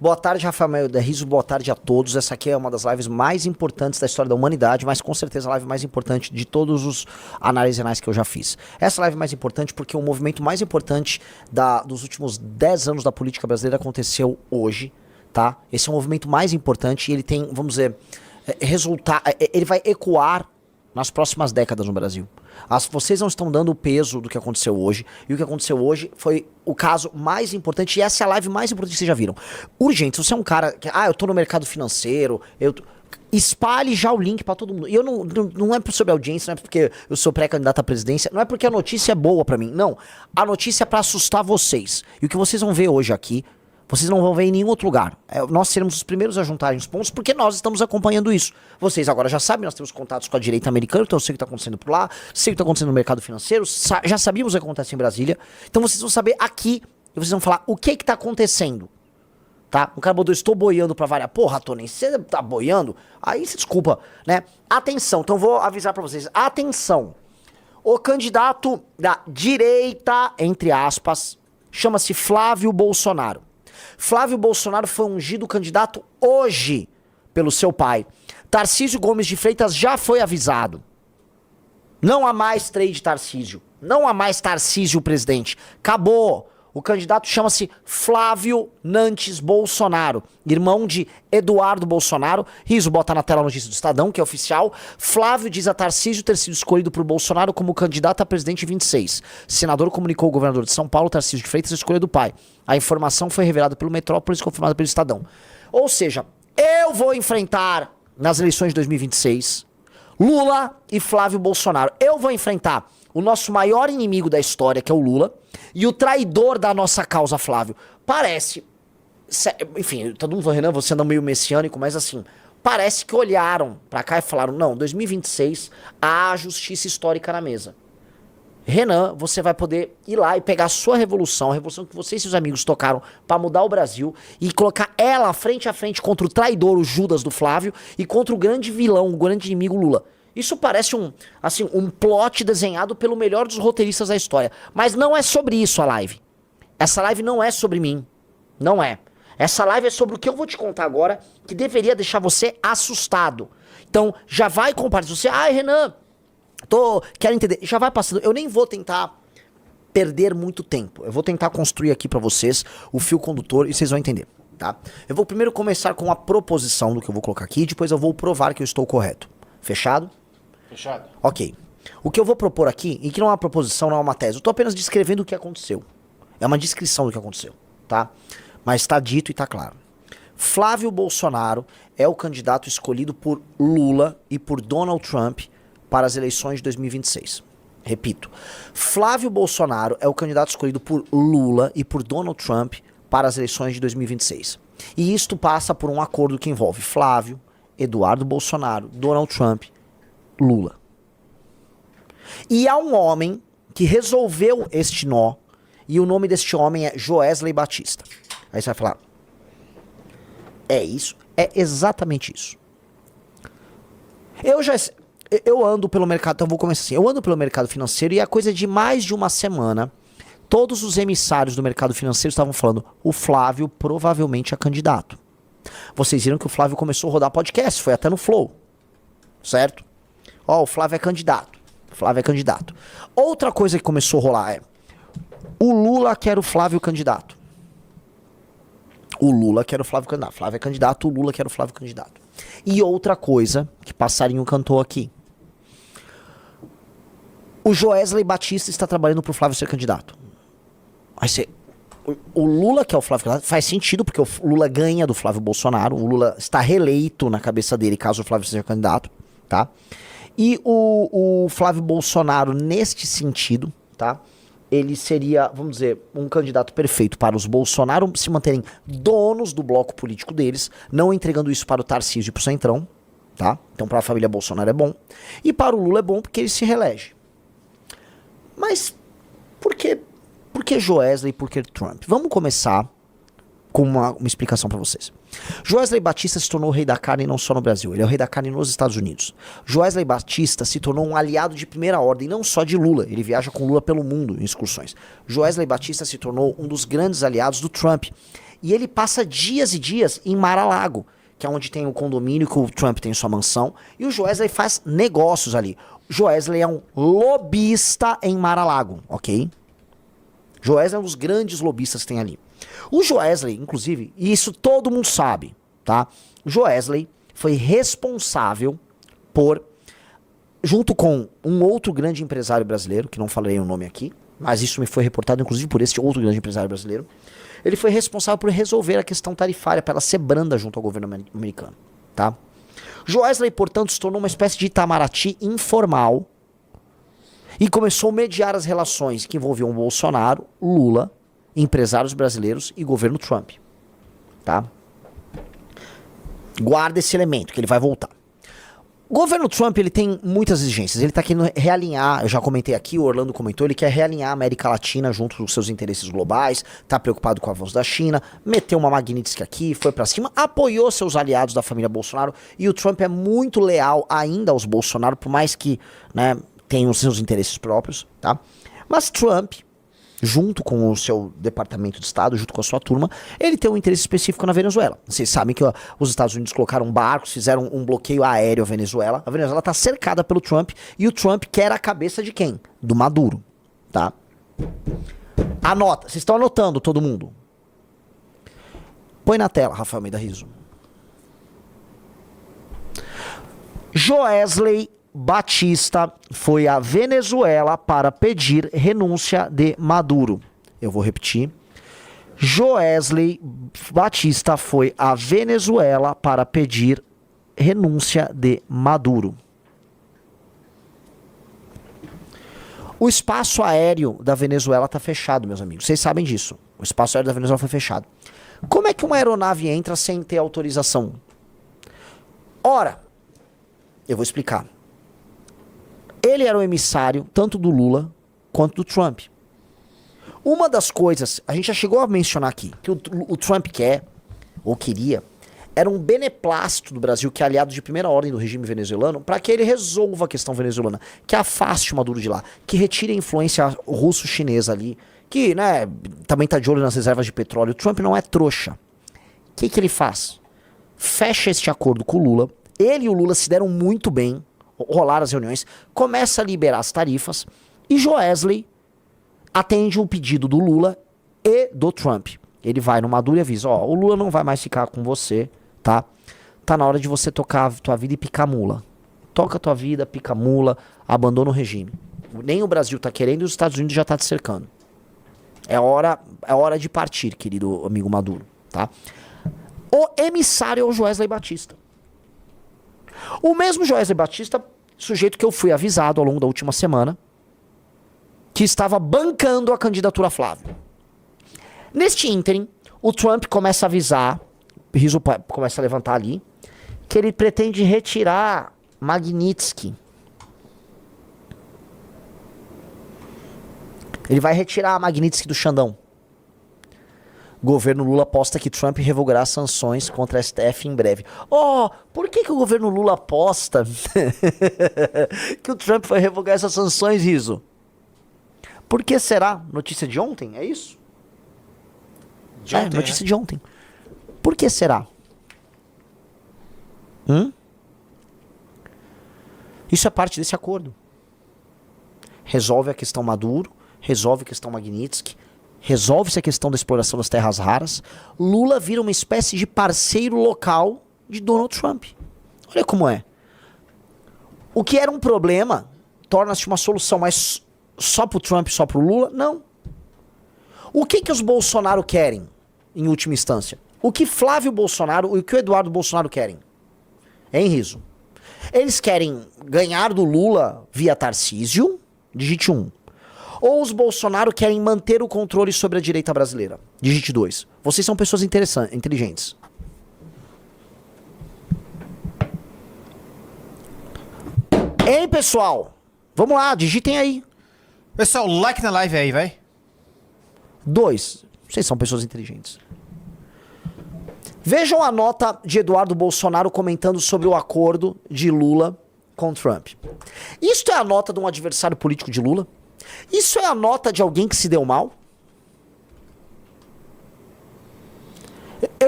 Boa tarde, Rafael da Riso, boa tarde a todos. Essa aqui é uma das lives mais importantes da história da humanidade, mas com certeza a live mais importante de todos os análises renais que eu já fiz. Essa live é mais importante porque o movimento mais importante dos últimos 10 anos da política brasileira aconteceu hoje, tá? Esse é o movimento mais importante e ele tem, vamos dizer, ele vai ecoar nas próximas décadas no Brasil. Vocês não estão dando o peso do que aconteceu hoje, e o que aconteceu hoje foi o caso mais importante, e essa é a live mais importante que vocês já viram. Urgente, se você é um cara que, eu tô no mercado financeiro, espalhe já o link pra todo mundo. E eu não é sobre audiência, não é porque eu sou pré-candidato à presidência, não é porque a notícia é boa pra mim, não. A notícia é pra assustar vocês. E o que vocês vão ver hoje aqui, vocês não vão ver em nenhum outro lugar. Nós seremos os primeiros a juntarem os pontos, porque nós estamos acompanhando isso. Vocês agora já sabem, nós temos contatos com a direita americana, então eu sei o que está acontecendo por lá, sei o que está acontecendo no mercado financeiro, já sabíamos o que acontece em Brasília. Então vocês vão saber aqui, e vocês vão falar o que está acontecendo. Tá? O cara botou, estou boiando pra variar. Porra, Tony, você tá boiando? Aí se desculpa, né? Atenção, então vou avisar pra vocês. Atenção. O candidato da direita, entre aspas, chama-se Flávio Bolsonaro. Flávio Bolsonaro foi ungido candidato hoje pelo seu pai. Tarcísio Gomes de Freitas já foi avisado. Não há mais trade Tarcísio. Não há mais Tarcísio presidente. Acabou. O candidato chama-se Flávio Nantes Bolsonaro, irmão de Eduardo Bolsonaro. Riso, bota na tela a notícia do Estadão, que é oficial. Flávio diz a Tarcísio ter sido escolhido por Bolsonaro como candidato a presidente em 26. Senador comunicou ao governador de São Paulo, Tarcísio de Freitas, a escolha do pai. A informação foi revelada pelo Metrópolis e confirmada pelo Estadão. Ou seja, eu vou enfrentar nas eleições de 2026 Lula e Flávio Bolsonaro. Eu vou enfrentar o nosso maior inimigo da história, que é o Lula, e o traidor da nossa causa, Flávio. Parece, enfim, todo mundo falou, Renan, você anda meio messiânico, mas assim, parece que olharam pra cá e falaram, não, 2026, há justiça histórica na mesa. Renan, você vai poder ir lá e pegar a sua revolução, a revolução que você e seus amigos tocaram pra mudar o Brasil, e colocar ela frente a frente contra o traidor, o Judas do Flávio, e contra o grande vilão, o grande inimigo Lula. Isso parece um plot desenhado pelo melhor dos roteiristas da história. Mas não é sobre isso a live. Essa live não é sobre mim. Não é. Essa live é sobre o que eu vou te contar agora, que deveria deixar você assustado. Então, já vai compartilhar. Você, Renan, quero entender. Já vai passando. Eu nem vou tentar perder muito tempo. Eu vou tentar construir aqui pra vocês o fio condutor e vocês vão entender, tá? Eu vou primeiro começar com a proposição do que eu vou colocar aqui, depois eu vou provar que eu estou correto. Fechado? Fechado. Ok. O que eu vou propor aqui, e que não é uma proposição, não é uma tese, eu tô apenas descrevendo o que aconteceu. É uma descrição do que aconteceu, tá? Mas tá dito e tá claro. Flávio Bolsonaro é o candidato escolhido por Lula e por Donald Trump para as eleições de 2026. Repito. Flávio Bolsonaro é o candidato escolhido por Lula e por Donald Trump para as eleições de 2026. E isto passa por um acordo que envolve Flávio, Eduardo Bolsonaro, Donald Trump, Lula. E há um homem que resolveu este nó, e o nome deste homem é Joesley Batista. Aí você vai falar, é isso? É exatamente isso. Eu ando pelo mercado, então vou começar assim, eu ando pelo mercado financeiro e há coisa de mais de uma semana, todos os emissários do mercado financeiro estavam falando, o Flávio provavelmente é candidato. Vocês viram que o Flávio começou a rodar podcast, foi até no Flow, certo? O Flávio é candidato. Flávio é candidato. Outra coisa que começou a rolar é, o Lula quer o Flávio candidato. O Lula quer o Flávio candidato. Flávio é candidato, o Lula quer o Flávio candidato. E outra coisa que passarinho cantou aqui. O Joesley Batista está trabalhando pro Flávio ser candidato. Aí você... O Lula, que é o Flávio candidato, faz sentido, porque o Lula ganha do Flávio Bolsonaro. O Lula está reeleito na cabeça dele, caso o Flávio seja candidato, tá? E o Flávio Bolsonaro, neste sentido, tá? Ele seria, vamos dizer, um candidato perfeito para os Bolsonaro se manterem donos do bloco político deles, não entregando isso para o Tarcísio e para o Centrão, tá? Então para a família Bolsonaro é bom. E para o Lula é bom porque ele se reelege. Mas por que Joesley e por que Trump? Vamos começar com uma explicação para vocês. Joesley Batista se tornou o rei da carne não só no Brasil, ele é o rei da carne nos Estados Unidos. Joesley Batista se tornou um aliado de primeira ordem, não só de Lula, ele viaja com Lula pelo mundo em excursões. Joesley Batista se tornou um dos grandes aliados do Trump. E ele passa dias e dias em Mar-a-Lago, que é onde tem o condomínio que o Trump tem sua mansão, e o Joesley faz negócios ali. Joesley é um lobista em Mar-a-Lago, ok? Joesley é um dos grandes lobistas que tem ali. O Joesley, inclusive, e isso todo mundo sabe, tá? O Joesley foi responsável por, junto com um outro grande empresário brasileiro, que não falarei o nome aqui, mas isso me foi reportado inclusive por esse outro grande empresário brasileiro, ele foi responsável por resolver a questão tarifária para ela ser branda junto ao governo americano, tá? Joesley, portanto, se tornou uma espécie de Itamaraty informal e começou a mediar as relações que envolviam Bolsonaro, Lula, empresários brasileiros e governo Trump, tá? Guarda esse elemento, que ele vai voltar. O governo Trump, ele tem muitas exigências. Ele tá querendo realinhar, eu já comentei aqui, o Orlando comentou, ele quer realinhar a América Latina junto dos seus interesses globais, tá preocupado com o avanço da China, meteu uma Magnitsky aqui, foi pra cima, apoiou seus aliados da família Bolsonaro, e o Trump é muito leal ainda aos Bolsonaro, por mais que, né, tenha os seus interesses próprios, tá? Mas Trump, junto com o seu departamento de Estado, junto com a sua turma, ele tem um interesse específico na Venezuela. Vocês sabem que os Estados Unidos colocaram barcos, fizeram um bloqueio aéreo à Venezuela. A Venezuela está cercada pelo Trump e o Trump quer a cabeça de quem? Do Maduro, tá? Anota, vocês estão anotando todo mundo? Põe na tela, Rafael Almeida Rizzo. Joesley Batista foi à Venezuela para pedir renúncia de Maduro. Eu vou repetir. Joesley Batista foi à Venezuela para pedir renúncia de Maduro. O espaço aéreo da Venezuela está fechado, meus amigos. Vocês sabem disso. O espaço aéreo da Venezuela foi fechado. Como é que uma aeronave entra sem ter autorização? Ora, eu vou explicar. Ele era o emissário tanto do Lula quanto do Trump. Uma das coisas, a gente já chegou a mencionar aqui, que o Trump quer, ou queria, era um beneplácito do Brasil, que é aliado de primeira ordem do regime venezuelano, para que ele resolva a questão venezuelana, que afaste o Maduro de lá, que retire a influência russo-chinesa ali, que, né, também tá de olho nas reservas de petróleo. O Trump não é trouxa. O que ele faz? Fecha este acordo com o Lula. Ele e o Lula se deram muito bem, rolaram as reuniões, começa a liberar as tarifas, e Joesley atende um pedido do Lula e do Trump. Ele vai no Maduro e avisa, ó, o Lula não vai mais ficar com você, tá? Tá na hora de você tocar a tua vida e picar mula. Toca a tua vida, pica mula, abandona o regime. Nem o Brasil tá querendo e os Estados Unidos já tá te cercando. É hora de partir, querido amigo Maduro, tá? O emissário é o Joesley Batista. O mesmo Joesley Batista, sujeito que eu fui avisado ao longo da última semana, que estava bancando a candidatura Flávio. Neste ínterim, o Trump começa a avisar, Rizzo começa a levantar ali, que ele pretende retirar Magnitsky. Ele vai retirar a Magnitsky do Xandão. Governo Lula aposta que Trump revogará sanções contra a STF em breve. Por que o governo Lula aposta que o Trump vai revogar essas sanções, Rizzo? Por que será? Notícia de ontem, é isso? De ontem, notícia de ontem. Por que será? Isso é parte desse acordo. Resolve a questão Maduro, resolve a questão Magnitsky, resolve-se a questão da exploração das terras raras. Lula vira uma espécie de parceiro local de Donald Trump. Olha como é. O que era um problema torna-se uma solução, mas só pro Trump, só pro Lula? Não. O que os Bolsonaro querem, em última instância? O que Flávio Bolsonaro e o que o Eduardo Bolsonaro querem? Hein, Rizzo? Eles querem ganhar do Lula via Tarcísio, digite 1. Ou os Bolsonaro querem manter o controle sobre a direita brasileira? Digite 2. Vocês são pessoas inteligentes. Hein, pessoal? Vamos lá, digitem aí. Pessoal, like na live aí, vai. 2. Vocês são pessoas inteligentes. Vejam a nota de Eduardo Bolsonaro comentando sobre o acordo de Lula com Trump. Isto é a nota de um adversário político de Lula? Isso é a nota de alguém que se deu mal?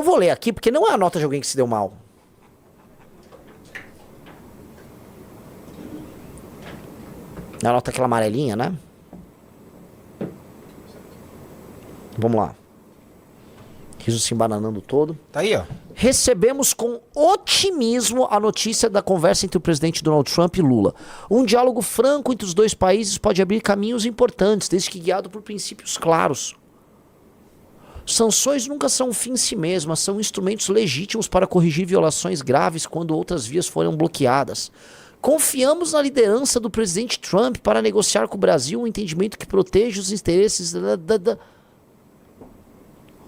Eu vou ler aqui, porque não é a nota de alguém que se deu mal. É a nota aquela amarelinha, né? Vamos lá. Riso se embananando todo. Tá aí, ó. Recebemos com otimismo a notícia da conversa entre o presidente Donald Trump e Lula. Um diálogo franco entre os dois países pode abrir caminhos importantes, desde que guiado por princípios claros. Sanções nunca são um fim em si mesmas, são instrumentos legítimos para corrigir violações graves quando outras vias foram bloqueadas. Confiamos na liderança do presidente Trump para negociar com o Brasil um entendimento que proteja os interesses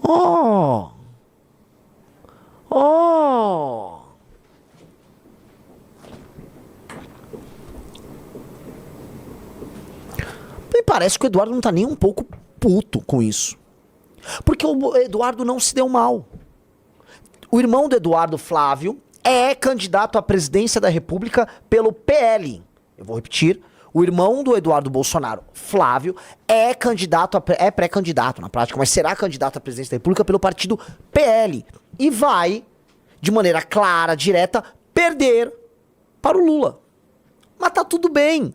Oh! Oh! Me parece que o Eduardo não tá nem um pouco puto com isso. Porque o Eduardo não se deu mal. O irmão do Eduardo, Flávio, é candidato à presidência da República pelo PL. Eu vou repetir. O irmão do Eduardo Bolsonaro, Flávio, é candidato, é pré-candidato na prática, mas será candidato à presidência da República pelo partido PL. E vai, de maneira clara, direta, perder para o Lula. Mas tá tudo bem.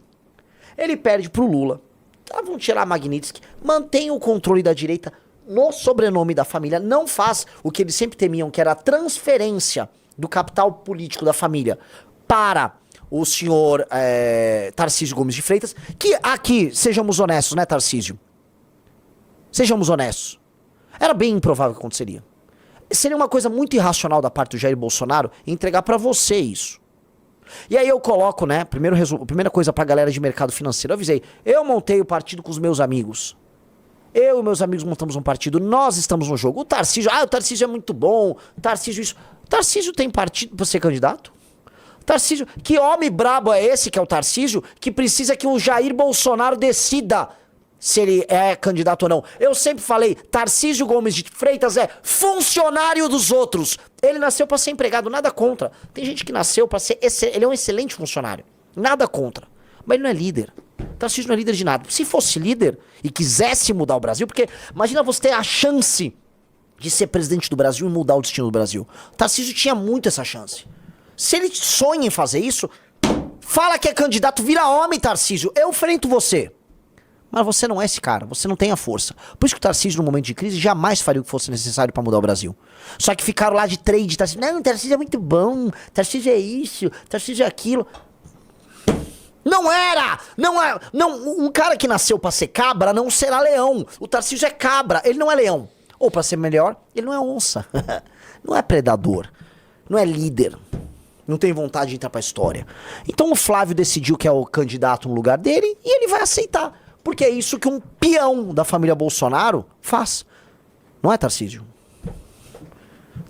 Ele perde pro Lula. Tá, vão tirar Magnitsky, mantém o controle da direita no sobrenome da família, não faz o que eles sempre temiam, que era a transferência do capital político da família para o senhor Tarcísio Gomes de Freitas, que aqui, sejamos honestos, né, Tarcísio? Sejamos honestos. Era bem improvável que aconteceria. Seria uma coisa muito irracional da parte do Jair Bolsonaro entregar pra você isso. E aí eu coloco, né, primeira coisa pra galera de mercado financeiro, eu avisei, eu montei o partido com os meus amigos. Eu e meus amigos montamos um partido, nós estamos no jogo. O Tarcísio é muito bom, Tarcísio tem partido pra ser candidato? Tarcísio, que homem brabo é esse que é o Tarcísio, que precisa que o Jair Bolsonaro decida se ele é candidato ou não. Eu sempre falei, Tarcísio Gomes de Freitas é funcionário dos outros. Ele nasceu pra ser empregado, nada contra. Tem gente que nasceu pra ser, ele é um excelente funcionário, nada contra. Mas ele não é líder. Tarcísio não é líder de nada. Se fosse líder e quisesse mudar o Brasil, porque imagina você ter a chance de ser presidente do Brasil e mudar o destino do Brasil. Tarcísio tinha muito essa chance. Se ele sonha em fazer isso, fala que é candidato, vira homem, Tarcísio. Eu enfrento você. Mas você não é esse cara, você não tem a força. Por isso que o Tarcísio, no momento de crise, jamais faria o que fosse necessário pra mudar o Brasil. Só que ficaram lá de trade, Tarcísio. Não, Tarcísio é muito bom, Tarcísio é isso, Tarcísio é aquilo. Não era! Não é! Não, um cara que nasceu pra ser cabra não será leão. O Tarcísio é cabra, ele não é leão. Ou pra ser melhor, ele não é onça. Não é predador. Não é líder. Não tem vontade de entrar pra história. Então o Flávio decidiu que é o candidato no lugar dele e ele vai aceitar. Porque é isso que um peão da família Bolsonaro faz. Não é, Tarcísio?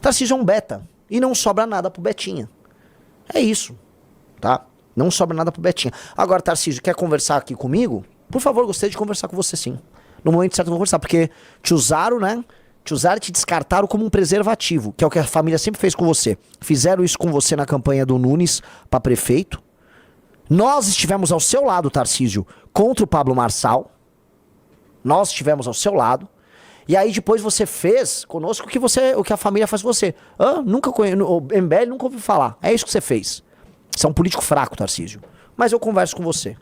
Tarcísio é um beta. E não sobra nada pro Betinha. É isso. Tá? Não sobra nada pro Betinha. Agora, Tarcísio, quer conversar aqui comigo? Por favor, gostaria de conversar com você sim. No momento certo eu vou conversar. Porque te usaram, né? Te usaram e te descartaram como um preservativo. Que é o que a família sempre fez com você. Fizeram isso com você na campanha do Nunes pra prefeito. Nós estivemos ao seu lado, Tarcísio, contra o Pablo Marçal. Nós estivemos ao seu lado. E aí depois você fez conosco o que a família faz com você. Nunca conheço, o MBL nunca ouviu falar. É isso que você fez. Você é um político fraco, Tarcísio. Mas eu converso com você.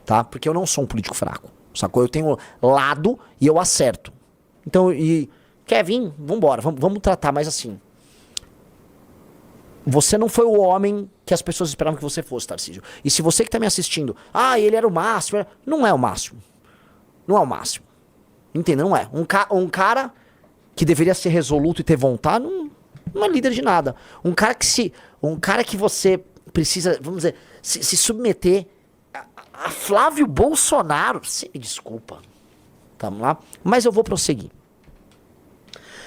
Tá? Porque eu não sou um político fraco. Sacou? Eu tenho lado e eu acerto. Então, quer vir? Vambora. Vamos tratar mais assim. Você não foi o homem que as pessoas esperavam que você fosse, Tarcísio. E se você que tá me assistindo, ele era o máximo. Não é o máximo. Não é o máximo. Entendeu? Não é. Um cara que deveria ser resoluto e ter vontade, não é líder de nada. Um cara que você precisa, vamos dizer, se submeter a Flávio Bolsonaro. Você me desculpa. Tamo lá. Mas eu vou prosseguir.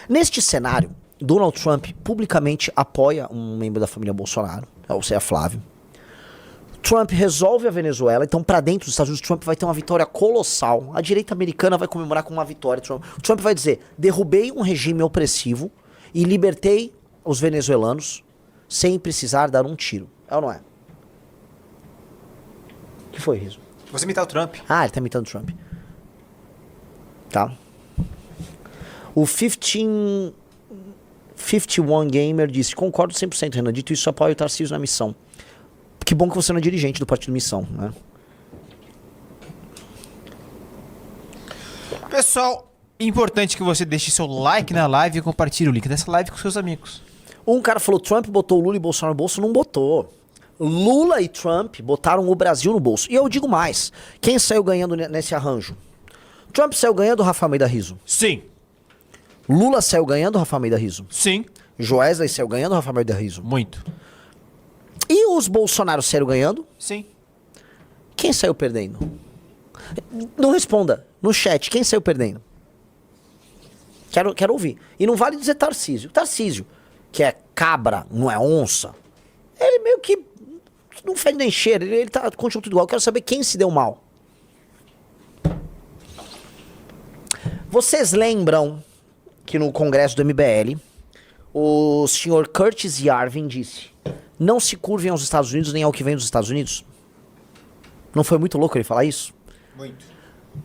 Neste cenário, Donald Trump publicamente apoia um membro da família Bolsonaro, ou seja, Flávio. Trump resolve a Venezuela, então pra dentro dos Estados Unidos Trump vai ter uma vitória colossal. A direita americana vai comemorar com uma vitória. Trump vai dizer, derrubei um regime opressivo e libertei os venezuelanos sem precisar dar um tiro. É ou não é? O que foi, Riso? Você imitar o Trump. Ele tá imitando o Trump. Tá. O 51 Gamer disse, concordo 100%, Renan. Dito isso, apoio o Tarcísio na missão. Que bom que você não é dirigente do Partido Missão, né? Pessoal, importante que você deixe seu like na live e compartilhe o link dessa live com seus amigos. Um cara falou, Trump botou Lula e Bolsonaro no bolso. Não botou. Lula e Trump botaram o Brasil no bolso. E eu digo mais, quem saiu ganhando nesse arranjo? Trump saiu ganhando, Rafael Almeida Rizzo. Sim. Lula saiu ganhando, Rafael Almeida Rizzo. Sim. Joesley saiu ganhando, Rafael Almeida Rizzo. Muito. E os Bolsonaro saíram ganhando? Sim. Quem saiu perdendo? Não responda. No chat, quem saiu perdendo? Quero ouvir. E não vale dizer Tarcísio. Tarcísio, que é cabra, não é onça, ele meio que não fede nem cheiro, ele tá continua tudo igual. Eu quero saber quem se deu mal. Vocês lembram que no congresso do MBL, o senhor Curtis Yarvin disse: não se curvem aos Estados Unidos nem ao que vem dos Estados Unidos? Não foi muito louco ele falar isso? Muito.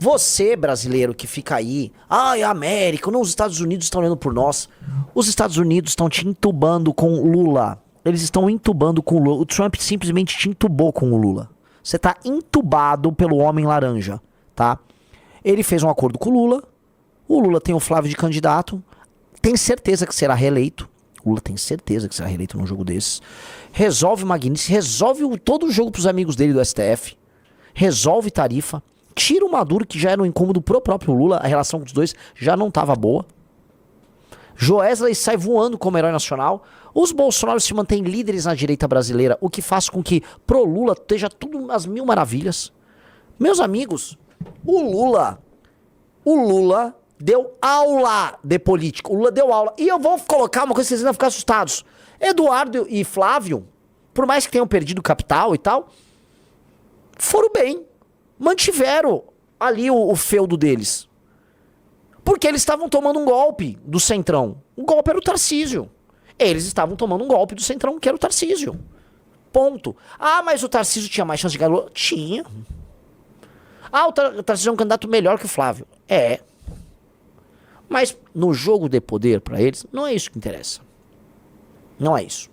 Você, brasileiro, que fica aí, ai, a América, não, os Estados Unidos estão olhando por nós. Os Estados Unidos estão te entubando com Lula. Eles estão entubando com o Lula. O Trump simplesmente te entubou com o Lula. Você tá entubado pelo homem laranja, tá? Ele fez um acordo com o Lula. O Lula tem o Flávio de candidato. Tem certeza que será reeleito. O Lula tem certeza que será reeleito num jogo desses. Resolve Magnífico, resolve todo o jogo pros amigos dele do STF. Resolve tarifa. Tira o Maduro, que já era um incômodo pro próprio Lula. A relação com os dois já não tava boa. Joesley sai voando como herói nacional. Os Bolsonaro se mantêm líderes na direita brasileira, o que faz com que pro Lula esteja tudo às mil maravilhas. Meus amigos, o Lula deu aula de política. O Lula deu aula. E eu vou colocar uma coisa que vocês ainda vão ficar assustados. Eduardo e Flávio, por mais que tenham perdido capital e tal, foram bem. Mantiveram ali o feudo deles. Porque eles estavam tomando um golpe do Centrão. O golpe era o Tarcísio. Eles estavam tomando um golpe do Centrão, que era o Tarcísio. Ponto. Ah, mas o Tarcísio tinha mais chance de ganhar? Tinha. Ah, o Tarcísio é um candidato melhor que o Flávio. É. Mas no jogo de poder pra eles, não é isso que interessa. Não é isso.